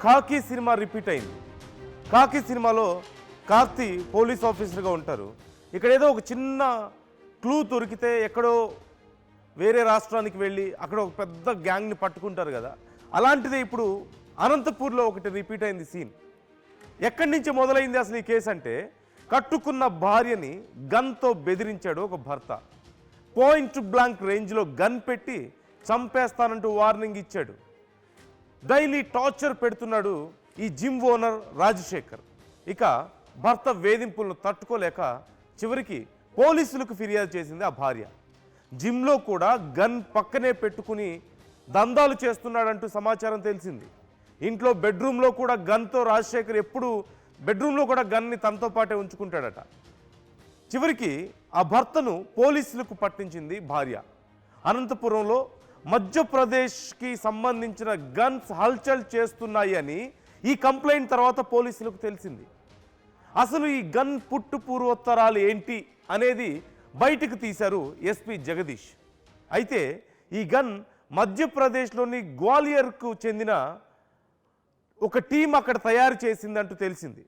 కాకి cinema repeat అయింది. కాకి సినిమాలో కార్తీ పోలీస్ ఆఫీసర్గా ఉంటారు. ఇక్కడ ఏదో ఒక చిన్న క్లూ దొరికితే ఎక్కడో వేరే రాష్ట్రానికి వెళ్ళి అక్కడ ఒక పెద్ద గ్యాంగ్ని పట్టుకుంటారు కదా, అలాంటిదే ఇప్పుడు అనంతపూర్లో ఒకటి రిపీట్ అయింది సీన్. ఎక్కడి నుంచి మొదలైంది అసలు ఈ కేసు అంటే, కట్టుకున్న భార్యని గన్తో బెదిరించాడు ఒక భర్త. పాయింట్ బ్లాంక్ రేంజ్లో గన్ పెట్టి చంపేస్తానంటూ వార్నింగ్ ఇచ్చాడు. డైలీ టార్చర్ పెడుతున్నాడు ఈ జిమ్ ఓనర్ రాజశేఖర్. ఇక భర్త వేధింపులను తట్టుకోలేక చివరికి పోలీసులకు ఫిర్యాదు చేసింది ఆ భార్య. జిమ్లో కూడా గన్ పక్కనే పెట్టుకుని దందాలు చేస్తున్నాడంటూ సమాచారం తెలిసింది. ఇంట్లో బెడ్రూమ్లో కూడా గన్తో రాజశేఖర్ ఎప్పుడు బెడ్రూమ్లో కూడా గన్ని తనతో పాటే ఉంచుకుంటాడట. చివరికి ఆ భర్తను పోలీసులకు పట్టించింది భార్య. అనంతపురంలో మధ్యప్రదేశ్కి సంబంధించిన గన్స్ హల్చల్ చేస్తున్నాయి అని ఈ కంప్లైంట్ తర్వాత పోలీసులకు తెలిసింది. అసలు ఈ గన్ పుట్టు పూర్వోత్తరాలు ఏంటి అనేది బయటకు తీశారు ఎస్పీ జగదీష్. అయితే ఈ గన్ మధ్యప్రదేశ్లోని గ్వాలియర్కు చెందిన ఒక టీం అక్కడ తయారు చేసిందంటూ తెలిసింది.